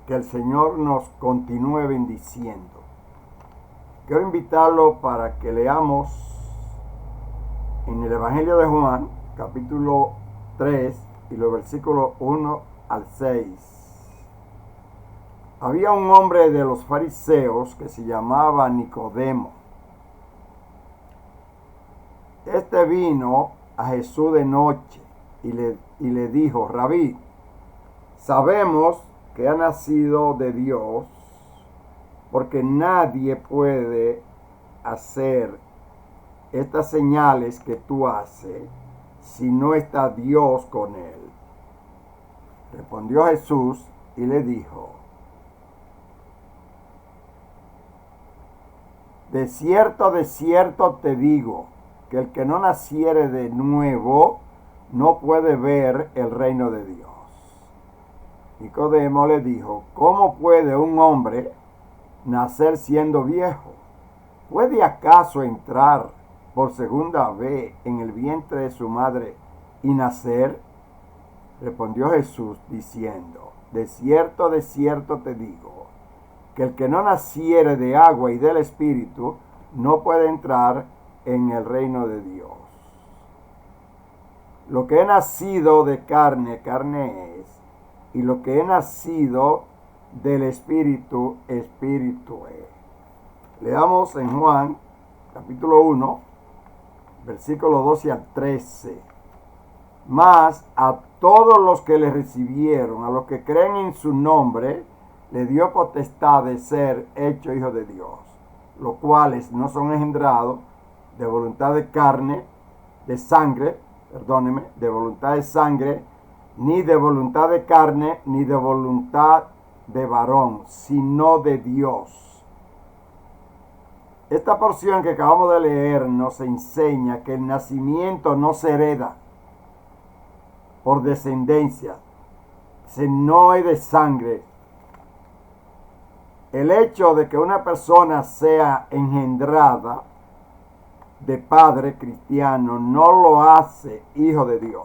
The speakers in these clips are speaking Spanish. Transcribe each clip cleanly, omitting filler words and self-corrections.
Que el Señor nos continúe bendiciendo. Quiero invitarlo para que leamos en el Evangelio de Juan, capítulo 3, y los versículos 1 al 6. Había un hombre de los fariseos que se llamaba Nicodemo. Este vino a Jesús de noche y le dijo: Rabí, sabemos que ha nacido de Dios, porque nadie puede hacer estas señales que tú haces si no está Dios con él. Respondió Jesús y le dijo: de cierto te digo, que el que no naciere de nuevo no puede ver el reino de Dios. Nicodemo le dijo: ¿cómo puede un hombre nacer siendo viejo? ¿Puede acaso entrar por segunda vez en el vientre de su madre y nacer? Respondió Jesús diciendo: de cierto te digo, que el que no naciere de agua y del Espíritu no puede entrar en el reino de Dios. Lo que he nacido de carne, carne es, y lo que he nacido del Espíritu, Espíritu es. Leamos en Juan, capítulo 1, versículos 12 al 13. Mas a todos los que le recibieron, a los que creen en su nombre, le dio potestad de ser hecho hijo de Dios, los cuales no son engendrados de voluntad de carne, de sangre, de voluntad de sangre, ni de voluntad de carne, ni de voluntad de varón, sino de Dios. Esta porción que acabamos de leer nos enseña que el nacimiento no se hereda por descendencia, no es de sangre. El hecho de que una persona sea engendrada de padre cristiano no lo hace hijo de Dios.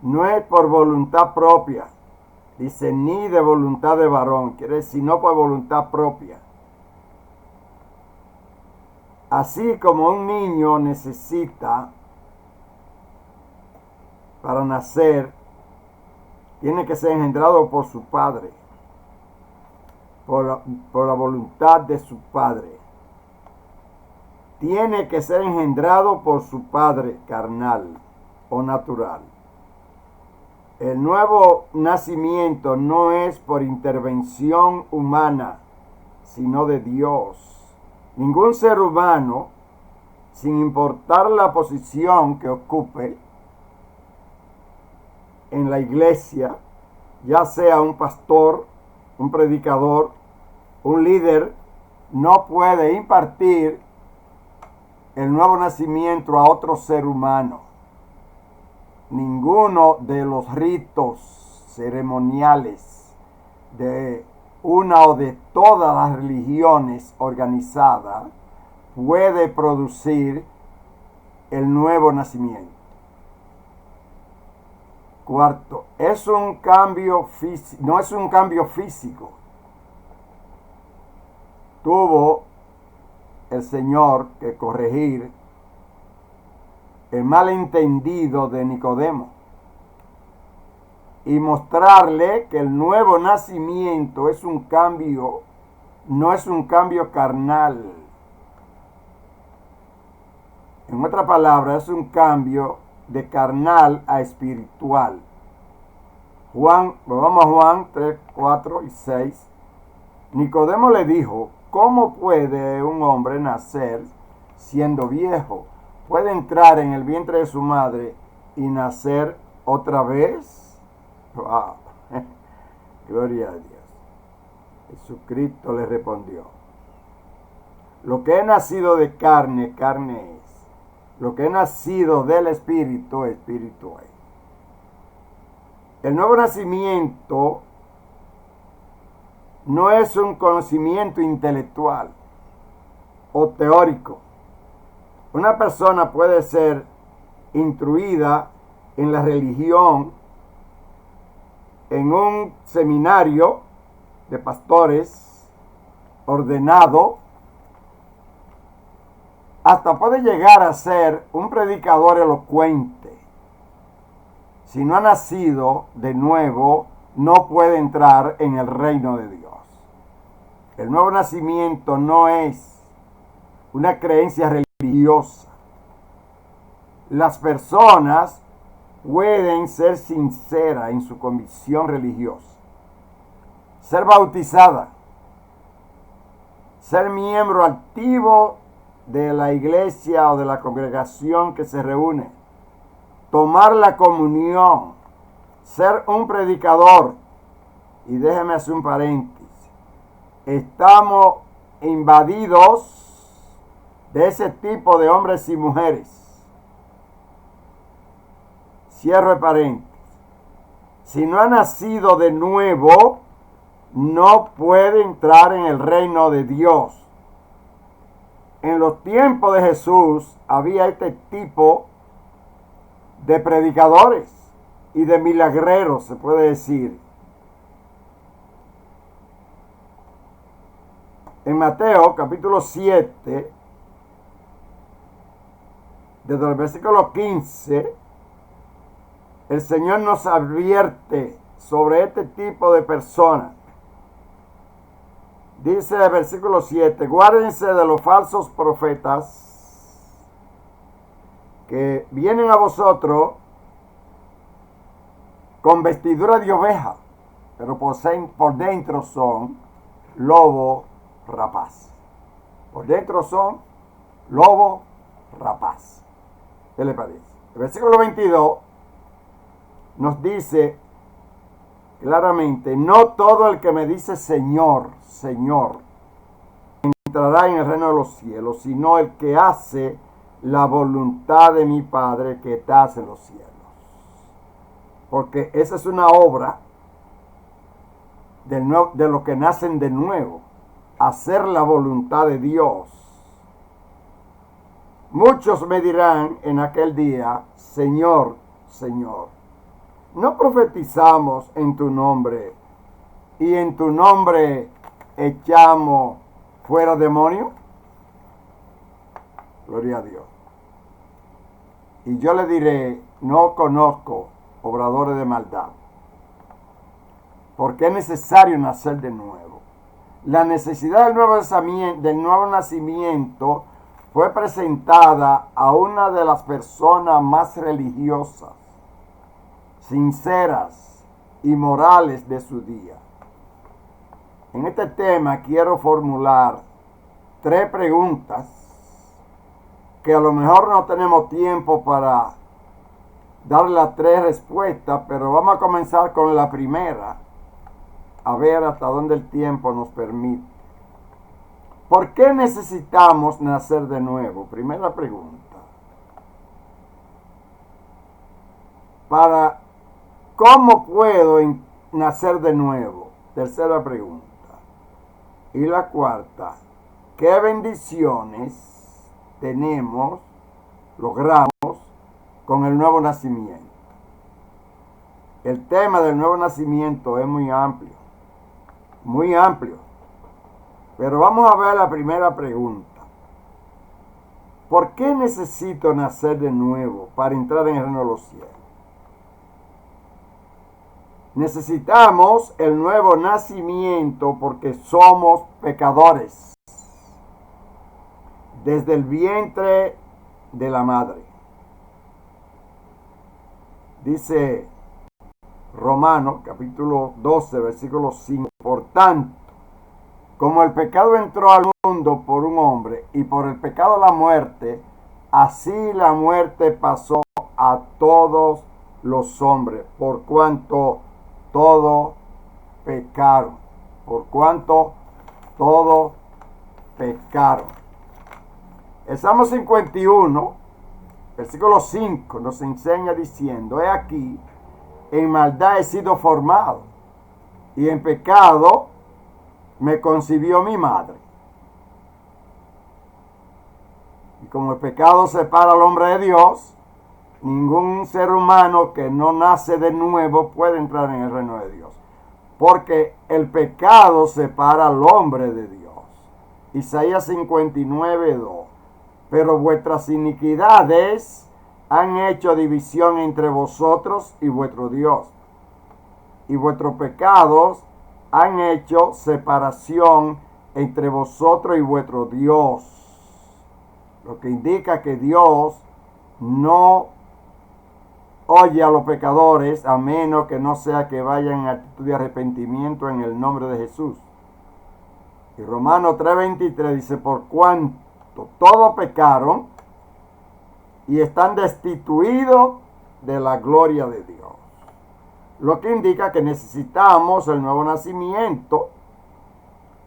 No es por voluntad propia. Dice, ni de voluntad de varón. Quiere decir, no por voluntad propia. Así como un niño necesita, para nacer, tiene que ser engendrado por su padre, por la voluntad de su padre. Tiene que ser engendrado por su padre carnal o natural. El nuevo nacimiento no es por intervención humana, sino de Dios. Ningún ser humano, sin importar la posición que ocupe en la iglesia, ya sea un pastor, un predicador, un líder, no puede impartir el nuevo nacimiento a otro ser humano. Ninguno de los ritos ceremoniales de una o de todas las religiones organizadas puede producir el nuevo nacimiento. Cuarto, no es un cambio físico. Tuvo el Señor que corregir el malentendido de Nicodemo y mostrarle que el nuevo nacimiento es un cambio, no es un cambio carnal. En otra palabra, es un cambio de carnal a espiritual. Vamos a Juan 3, 4 y 6. Nicodemo le dijo: ¿cómo puede un hombre nacer siendo viejo? ¿Puede entrar en el vientre de su madre y nacer otra vez? ¡Wow! Gloria a Dios. Jesucristo le respondió: lo que he nacido de carne, carne es. Lo que he nacido del Espíritu, Espíritu es. El nuevo nacimiento no es un conocimiento intelectual o teórico. Una persona puede ser instruida en la religión en un seminario de pastores ordenado, hasta puede llegar a ser un predicador elocuente. Si no ha nacido de nuevo, no puede entrar en el reino de Dios. El nuevo nacimiento no es una creencia religiosa. Las personas pueden ser sinceras en su convicción religiosa, ser bautizada, ser miembro activo de la iglesia o de la congregación que se reúne, tomar la comunión, ser un predicador. Y déjeme hacer un paréntesis. Estamos invadidos de ese tipo de hombres y mujeres. Cierro el paréntesis. Si no ha nacido de nuevo, no puede entrar en el reino de Dios. En los tiempos de Jesús había este tipo de predicadores y de milagreros, se puede decir. En Mateo capítulo 7, desde el versículo 15, el Señor nos advierte sobre este tipo de personas. Dice el versículo 7, guárdense de los falsos profetas que vienen a vosotros con vestidura de oveja, pero por dentro son lobo rapaz. Por dentro son lobo rapaz. ¿Qué le parece? El versículo 22 nos dice claramente, no todo el que me dice Señor, Señor, entrará en el reino de los cielos, sino el que hace la voluntad de mi Padre que está en los cielos. Porque esa es una obra de los que nacen de nuevo, hacer la voluntad de Dios. Muchos me dirán en aquel día, Señor, Señor, ¿no profetizamos en tu nombre y en tu nombre echamos fuera demonios? Gloria a Dios. Y yo le diré, no conozco obradores de maldad, porque es necesario nacer de nuevo. La necesidad del nuevo nacimiento fue presentada a una de las personas más religiosas, sinceras y morales de su día. En este tema quiero formular 3 preguntas que a lo mejor no tenemos tiempo para dar las 3 respuestas, pero vamos a comenzar con la primera, a ver hasta dónde el tiempo nos permite. ¿Por qué necesitamos nacer de nuevo? Primera pregunta. ¿Cómo puedo nacer de nuevo? Tercera pregunta. Y la cuarta, ¿qué bendiciones logramos con el nuevo nacimiento? El tema del nuevo nacimiento es muy amplio, muy amplio. Pero vamos a ver la primera pregunta. ¿Por qué necesito nacer de nuevo para entrar en el reino de los cielos? Necesitamos el nuevo nacimiento porque somos pecadores desde el vientre de la madre. Dice Romanos capítulo 12, versículo 5. Por tanto, como el pecado entró al mundo por un hombre y por el pecado la muerte, así la muerte pasó a todos los hombres, por cuanto todos pecaron. Por cuanto todos pecaron. El Salmo 51, versículo 5, nos enseña diciendo, he aquí, en maldad he sido formado, y en pecado me concibió mi madre. Y como el pecado separa al hombre de Dios, ningún ser humano que no nace de nuevo puede entrar en el reino de Dios. porque el pecado separa al hombre de Dios. Isaías 59:2. Pero vuestras iniquidades han hecho división entre vosotros y vuestro Dios, y vuestros pecados han hecho separación entre vosotros y vuestro Dios. Lo que indica que Dios no oye a los pecadores a menos que no sea que vayan en actitud de arrepentimiento en el nombre de Jesús. Y Romanos 3:23 dice, por cuanto todos pecaron y están destituidos de la gloria de Dios. Lo que indica que necesitamos el nuevo nacimiento,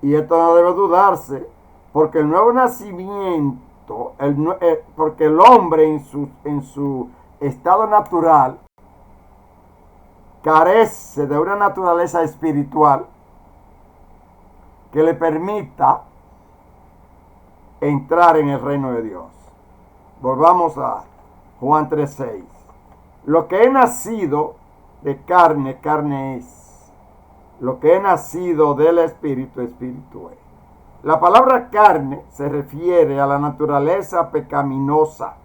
y esto no debe dudarse, porque el nuevo nacimiento, porque el hombre en su estado natural carece de una naturaleza espiritual que le permita entrar en el reino de Dios. Volvamos a Juan 3:6. Lo que he nacido de carne, carne es. Lo que he nacido del Espíritu, Espíritu es. La palabra carne se refiere a la naturaleza pecaminosa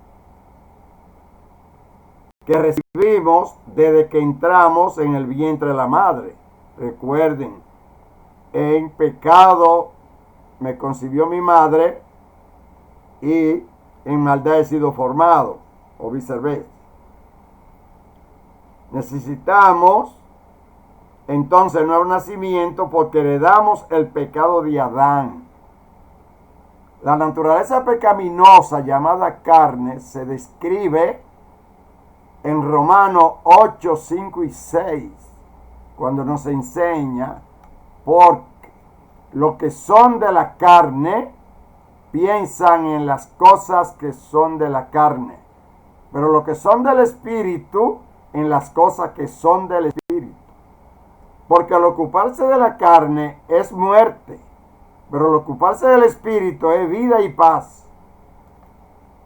que recibimos desde que entramos en el vientre de la madre. Recuerden, en pecado me concibió mi madre y en maldad he sido formado, o viceversa. Necesitamos entonces el nuevo nacimiento porque heredamos el pecado de Adán. La naturaleza pecaminosa llamada carne se describe en Romanos 8, 5 y 6, cuando nos enseña, porque los que son de la carne piensan en las cosas que son de la carne, pero los que son del Espíritu, en las cosas que son del Espíritu. Porque al ocuparse de la carne es muerte, pero al ocuparse del Espíritu es vida y paz.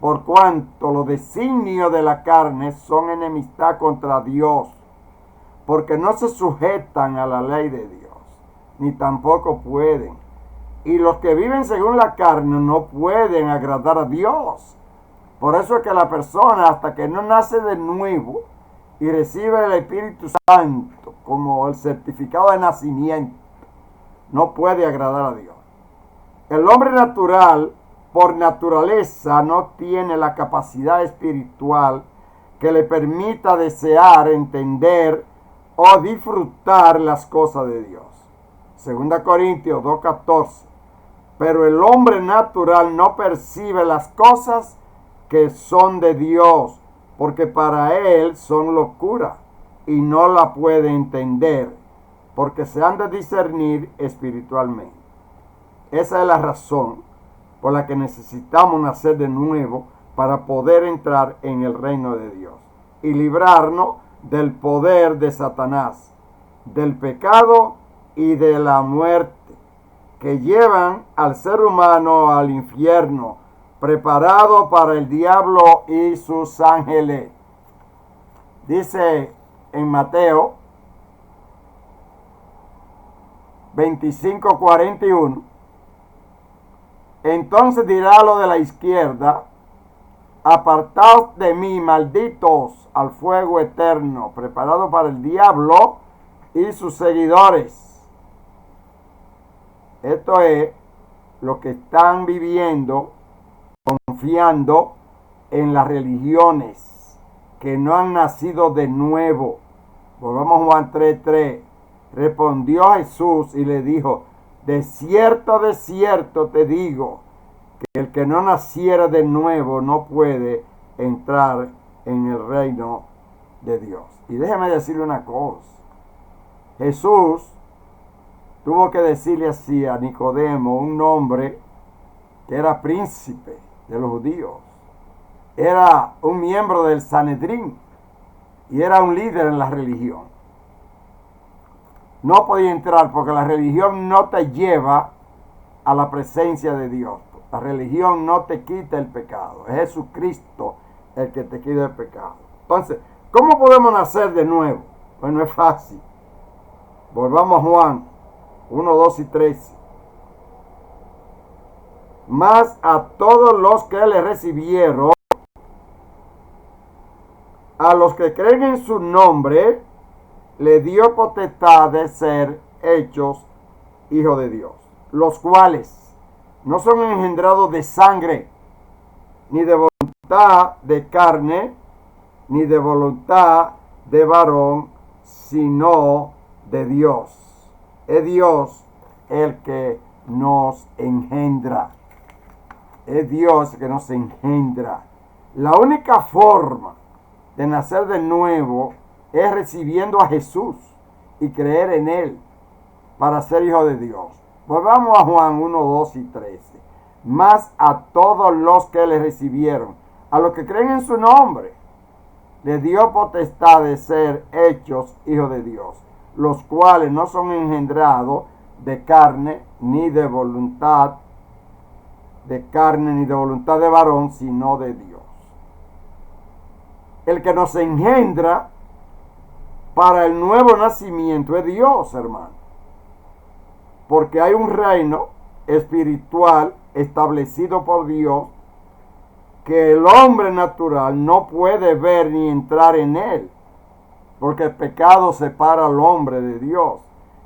Por cuanto los designios de la carne son enemistad contra Dios, porque no se sujetan a la ley de Dios, ni tampoco pueden. Y los que viven según la carne no pueden agradar a Dios. Por eso es que la persona, hasta que no nace de nuevo y recibe el Espíritu Santo como el certificado de nacimiento, no puede agradar a Dios. El hombre natural, por naturaleza, no tiene la capacidad espiritual que le permita desear, entender o disfrutar las cosas de Dios. 2 Corintios 2:14. Pero el hombre natural no percibe las cosas que son de Dios, porque para él son locura y no la puede entender, porque se han de discernir espiritualmente. Esa es la razón por la que necesitamos nacer de nuevo para poder entrar en el reino de Dios y librarnos del poder de Satanás, del pecado y de la muerte, que llevan al ser humano al infierno, preparado para el diablo y sus ángeles. Dice en Mateo 25:41, entonces dirá lo de la izquierda, apartaos de mí, malditos, al fuego eterno, preparado para el diablo y sus seguidores. Esto es lo que están viviendo, confiando en las religiones que no han nacido de nuevo. Volvamos a Juan 3:3. Respondió Jesús y le dijo, de cierto te digo, que el que no naciera de nuevo no puede entrar en el reino de Dios. Y déjame decirle una cosa. Jesús tuvo que decirle así a Nicodemo, un hombre que era príncipe de los judíos. Era un miembro del Sanedrín y era un líder en la religión. No podía entrar porque la religión no te lleva a la presencia de Dios. La religión no te quita el pecado. Es Jesucristo el que te quita el pecado. Entonces, ¿cómo podemos nacer de nuevo? Pues no es fácil. Volvamos a Juan 1, 2 y 13. Mas a todos los que le recibieron, a los que creen en su nombre, le dio potestad de ser hechos hijos de Dios, los cuales no son engendrados de sangre, ni de voluntad de carne, ni de voluntad de varón, sino de Dios. Es Dios el que nos engendra. Es Dios el que nos engendra. La única forma de nacer de nuevo es recibiendo a Jesús y creer en Él para ser hijo de Dios. Volvamos a Juan 1, 2 y 13. Mas a todos los que le recibieron, a los que creen en su nombre, le dio potestad de ser hechos hijos de Dios, los cuales no son engendrados de carne, ni de voluntad de carne, ni de voluntad de varón, sino de Dios. El que nos engendra para el nuevo nacimiento es Dios, hermano. Porque hay un reino espiritual establecido por Dios que el hombre natural no puede ver ni entrar en él, porque el pecado separa al hombre de Dios.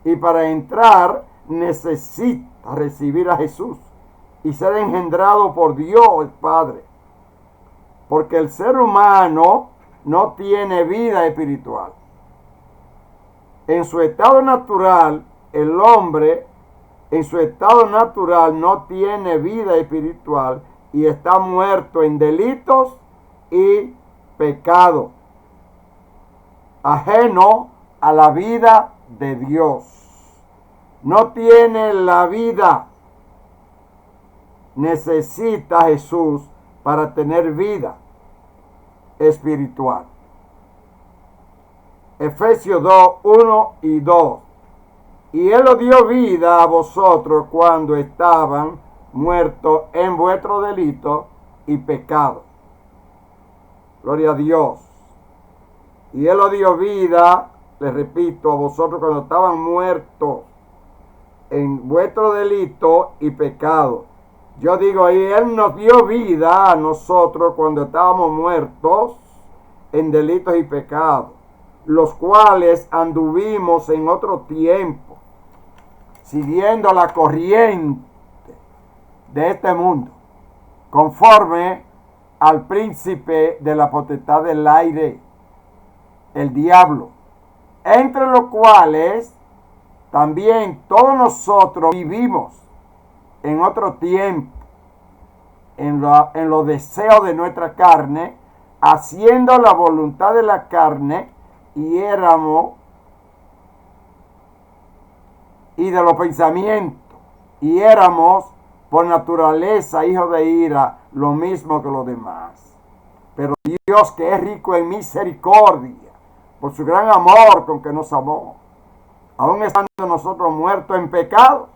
Y para entrar necesita recibir a Jesús y ser engendrado por Dios el Padre. Porque el ser humano no tiene vida espiritual. En su estado natural, el hombre en su estado natural no tiene vida espiritual y está muerto en delitos y pecado, ajeno a la vida de Dios. No tiene la vida. Necesita a Jesús para tener vida espiritual. Efesios 2, 1 y 2. Y Él os dio vida a vosotros cuando estaban muertos en vuestro delito y pecado. Gloria a Dios. Y Él os dio vida, les repito, a vosotros cuando estaban muertos en vuestro delito y pecado. Yo digo, y Él nos dio vida a nosotros cuando estábamos muertos en delitos y pecados, los cuales anduvimos en otro tiempo, siguiendo la corriente de este mundo, conforme al príncipe de la potestad del aire, el diablo, entre los cuales también todos nosotros vivimos en otro tiempo, en los deseos de nuestra carne, haciendo la voluntad de la carne, y de los pensamientos, y éramos por naturaleza hijos de ira, lo mismo que los demás. Pero Dios, que es rico en misericordia, por su gran amor con que nos amó, aun estando nosotros muertos en pecado,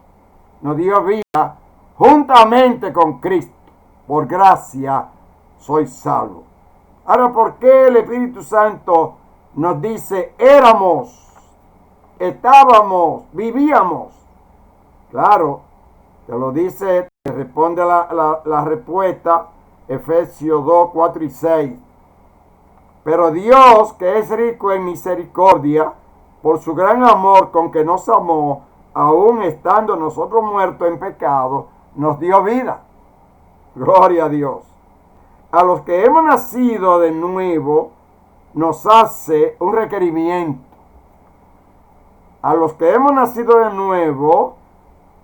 nos dio vida juntamente con Cristo. Por gracia soy salvo. Ahora, ¿por qué el Espíritu Santo nos dice éramos, estábamos, vivíamos? Claro, te lo dice, te responde la respuesta, Efesios 2, 4 y 6. Pero Dios, que es rico en misericordia, por su gran amor con que nos amó, aún estando nosotros muertos en pecado, nos dio vida. Gloria a Dios. A los que hemos nacido de nuevo, nos hace un requerimiento. A los que hemos nacido de nuevo,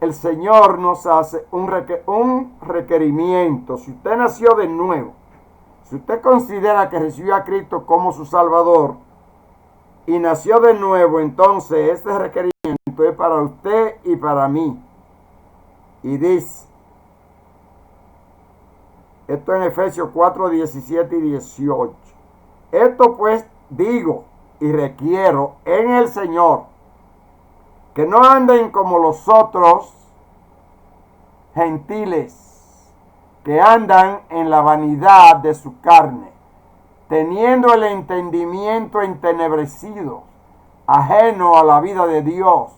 el Señor nos hace un requerimiento. Si usted nació de nuevo, si usted considera que recibió a Cristo como su Salvador y nació de nuevo, entonces este requerimiento es para usted y para mí. Y dice, esto en Efesios 4, 17 y 18. Esto pues digo y requiero en el Señor, que no anden como los otros gentiles, que andan en la vanidad de su carne, teniendo el entendimiento entenebrecido, ajeno a la vida de Dios,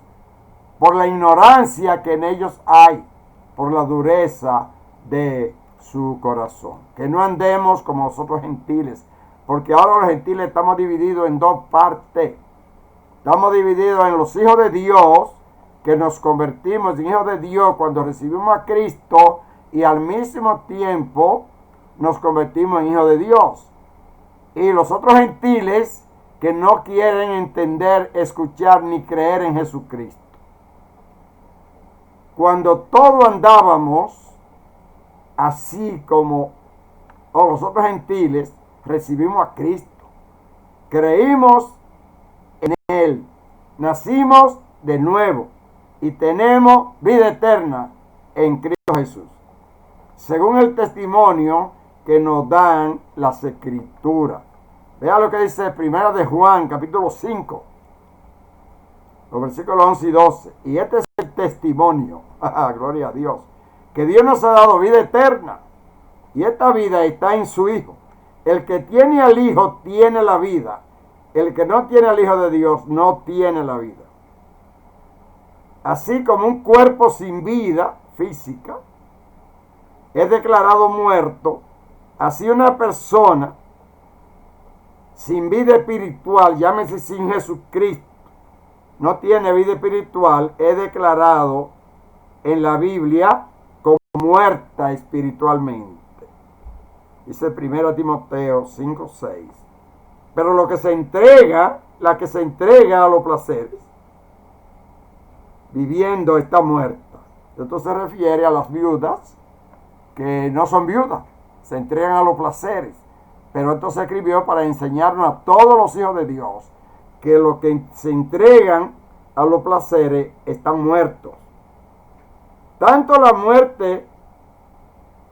por la ignorancia que en ellos hay, por la dureza de su corazón. Que no andemos como nosotros gentiles, porque ahora los gentiles estamos divididos en dos partes. Estamos divididos en los hijos de Dios, que nos convertimos en hijos de Dios cuando recibimos a Cristo, y al mismo tiempo nos convertimos en hijos de Dios. Y los otros gentiles que no quieren entender, escuchar ni creer en Jesucristo. Cuando todos andábamos así como los otros gentiles, recibimos a Cristo. Creímos en Él. Nacimos de nuevo y tenemos vida eterna en Cristo Jesús, según el testimonio que nos dan las Escrituras. Vea lo que dice Primera de Juan, capítulo 5, los versículos 11 y 12. Y este es el testimonio, gloria a Dios, que Dios nos ha dado vida eterna, y esta vida está en su Hijo. El que tiene al Hijo tiene la vida. El que no tiene al Hijo de Dios no tiene la vida. Así como un cuerpo sin vida física es declarado muerto, así una persona sin vida espiritual, llámese sin Jesucristo, no tiene vida espiritual, es declarado en la Biblia como muerta espiritualmente. Dice 1 Timoteo 5:6. Pero lo que se entrega, la que se entrega a los placeres, viviendo está muerta. Esto se refiere a las viudas que no son viudas, se entregan a los placeres. Pero esto se escribió para enseñarnos a todos los hijos de Dios que los que se entregan a los placeres están muertos. Tanto la muerte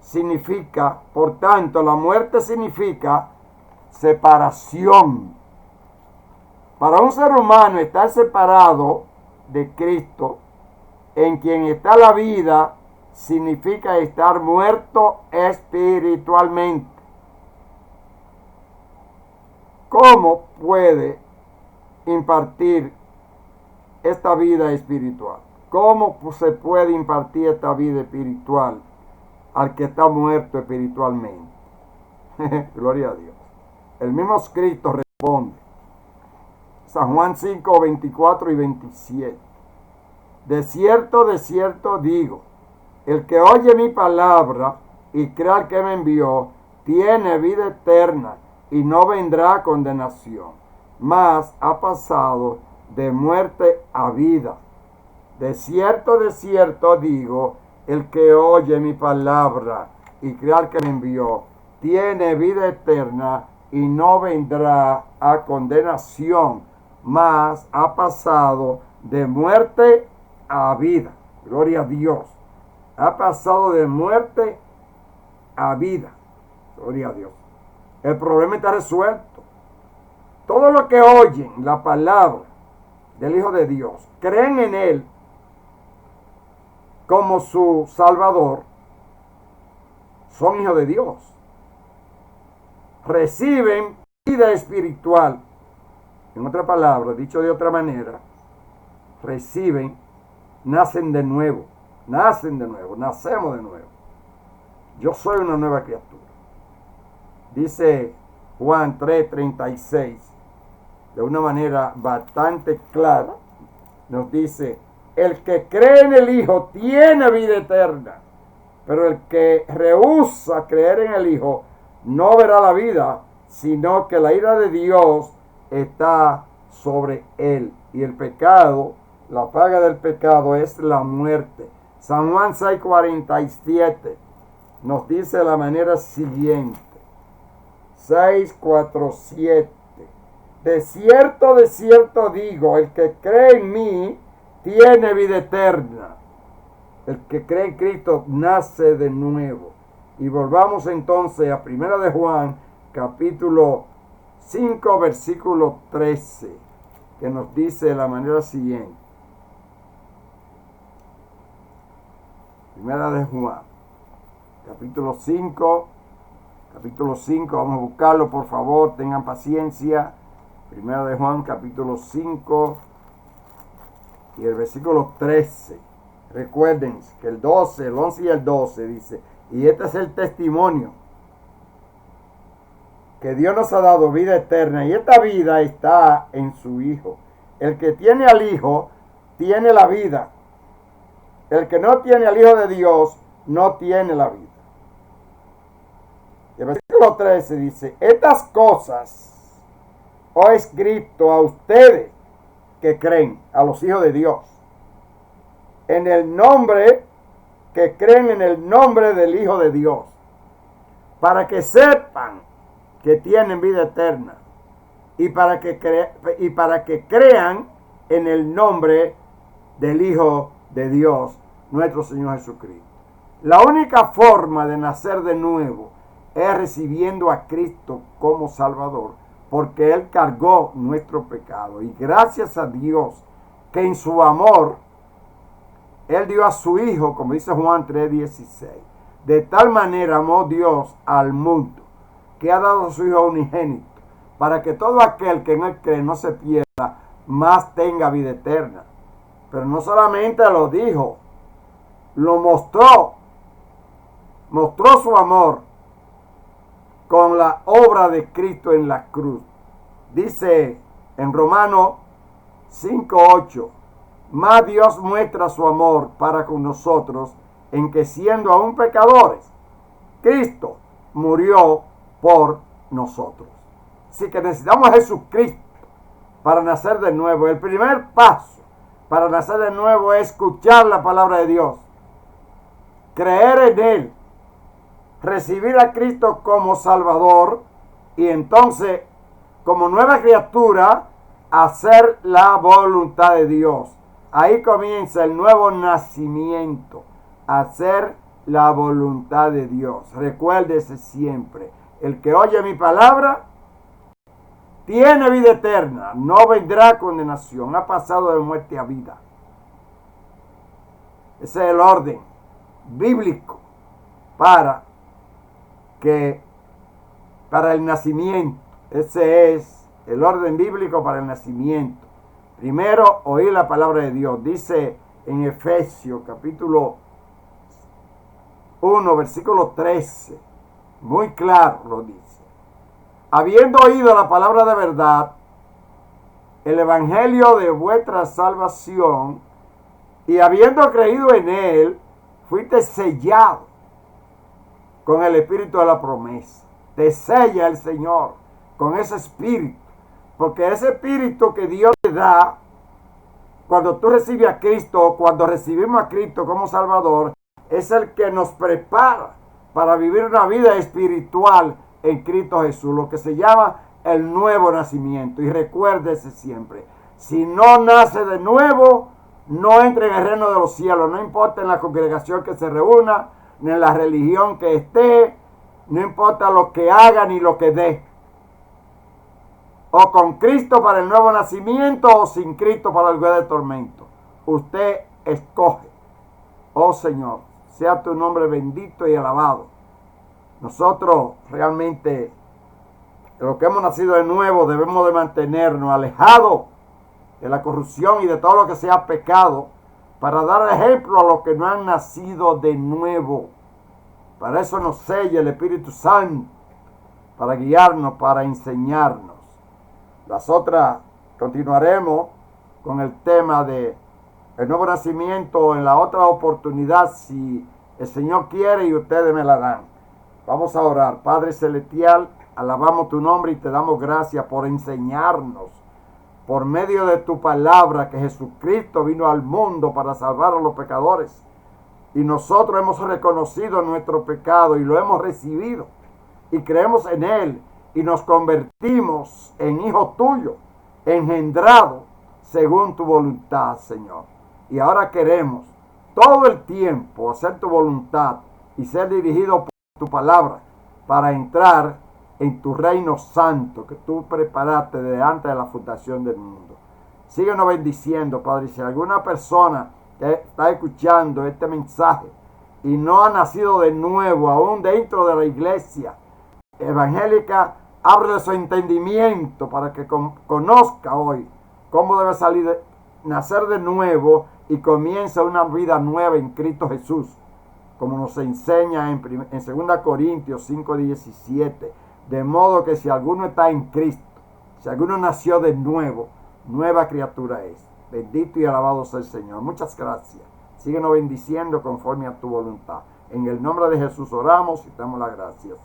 significa, por tanto, la muerte significa separación. Para un ser humano estar separado de Cristo, en quien está la vida, significa estar muerto espiritualmente. ¿Cómo puede impartir esta vida espiritual? ¿Cómo se puede impartir esta vida espiritual al que está muerto espiritualmente? Gloria a Dios. El mismo Cristo responde. San Juan 5, 24 y 27. De cierto digo, el que oye mi palabra y cree al que me envió, tiene vida eterna y no vendrá a condenación, mas ha pasado de muerte a vida. De cierto digo, el que oye mi palabra y cree al que me envió, tiene vida eterna y no vendrá a condenación, mas ha pasado de muerte a vida. Gloria a Dios. Ha pasado de muerte a vida. Gloria a Dios. El problema está resuelto. Todos los que oyen la palabra del Hijo de Dios, creen en Él como su Salvador, son hijos de Dios. Reciben vida espiritual. En otra palabra, dicho de otra manera, nacen de nuevo, nacemos de nuevo. Yo soy una nueva criatura. Dice Juan 3:36, de una manera bastante clara, nos dice, el que cree en el Hijo tiene vida eterna, pero el que rehúsa creer en el Hijo no verá la vida, sino que la ira de Dios está sobre él. Y el pecado, la paga del pecado es la muerte. San Juan 6:47 nos dice de la manera siguiente. 6:47. De cierto digo, el que cree en mí tiene vida eterna. El que cree en Cristo nace de nuevo. Y volvamos entonces a 1 de Juan, capítulo 5, versículo 13, que nos dice de la manera siguiente. 1 de Juan, capítulo 5, vamos a buscarlo, por favor, tengan paciencia. Primera de Juan capítulo 5 y el versículo 13. Recuerden que el 12, el 11 y el 12 dice, y este es el testimonio, que Dios nos ha dado vida eterna, y esta vida está en su Hijo. El que tiene al Hijo, tiene la vida. El que no tiene al Hijo de Dios, no tiene la vida. El versículo 13 dice, estas cosas os he escrito a ustedes que creen, a los hijos de Dios, en el nombre, que creen en el nombre del Hijo de Dios, para que sepan que tienen vida eterna y para que crean en el nombre del Hijo de Dios, nuestro Señor Jesucristo. La única forma de nacer de nuevo es recibiendo a Cristo como Salvador, porque Él cargó nuestro pecado. Y gracias a Dios que en su amor Él dio a su Hijo, como dice Juan 3:16. De tal manera amó Dios al mundo, que ha dado a su Hijo unigénito, para que todo aquel que en Él cree no se pierda, mas tenga vida eterna. Pero no solamente lo dijo, lo mostró su amor con la obra de Cristo en la cruz. Dice en Romanos 5:8, mas Dios muestra su amor para con nosotros en que siendo aún pecadores, Cristo murió por nosotros. Así que necesitamos a Jesucristo para nacer de nuevo. El primer paso para nacer de nuevo es escuchar la palabra de Dios, creer en Él, recibir a Cristo como Salvador y entonces, como nueva criatura, hacer la voluntad de Dios. Ahí comienza el nuevo nacimiento, hacer la voluntad de Dios. Recuérdese siempre, el que oye mi palabra tiene vida eterna, no vendrá condenación, ha pasado de muerte a vida. Ese es el orden bíblico para el nacimiento. Ese es el orden bíblico para el nacimiento. Primero, oír la palabra de Dios. Dice en Efesios capítulo 1, versículo 13. Muy claro lo dice. Habiendo oído la palabra de verdad, el evangelio de vuestra salvación, y habiendo creído en él, fuiste sellado con el espíritu de la promesa. Te sella el Señor con ese espíritu, porque ese espíritu que Dios te da cuando tú recibes a Cristo, cuando recibimos a Cristo como Salvador, es el que nos prepara para vivir una vida espiritual en Cristo Jesús, lo que se llama el nuevo nacimiento. Y recuérdese siempre, si no nace de nuevo, no entre en el reino de los cielos, no importa en la congregación que se reúna, ni en la religión que esté, no importa lo que haga ni lo que dé. O con Cristo para el nuevo nacimiento o sin Cristo para el lugar de tormento. Usted escoge. Oh Señor, sea tu nombre bendito y alabado. Nosotros realmente, los que hemos nacido de nuevo, debemos de mantenernos alejados de la corrupción y de todo lo que sea pecado, para dar ejemplo a los que no han nacido de nuevo. Para eso nos sella el Espíritu Santo, para guiarnos, para enseñarnos. Las otras continuaremos con el tema de el nuevo nacimiento en la otra oportunidad, si el Señor quiere y ustedes me la dan. Vamos a orar. Padre Celestial, alabamos tu nombre y te damos gracias por enseñarnos por medio de tu palabra que Jesucristo vino al mundo para salvar a los pecadores. Y nosotros hemos reconocido nuestro pecado y lo hemos recibido. Y creemos en Él y nos convertimos en hijos tuyos, engendrados según tu voluntad, Señor. Y ahora queremos todo el tiempo hacer tu voluntad y ser dirigidos por tu palabra para entrar en tu reino santo que tú preparaste desde antes de la fundación del mundo. Síguenos bendiciendo, Padre. Si alguna persona que está escuchando este mensaje y no ha nacido de nuevo, aún dentro de la iglesia evangélica, Ábrele su entendimiento para que conozca hoy cómo debe nacer de nuevo y comienza una vida nueva en Cristo Jesús, como nos enseña en 2 Corintios 5:17. De modo que si alguno está en Cristo, si alguno nació de nuevo, nueva criatura es. Bendito y alabado sea el Señor. Muchas gracias. Síguenos bendiciendo conforme a tu voluntad. En el nombre de Jesús oramos y te damos las gracias.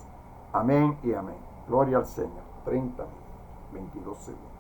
Amén y amén. Gloria al Señor. 22 segundos.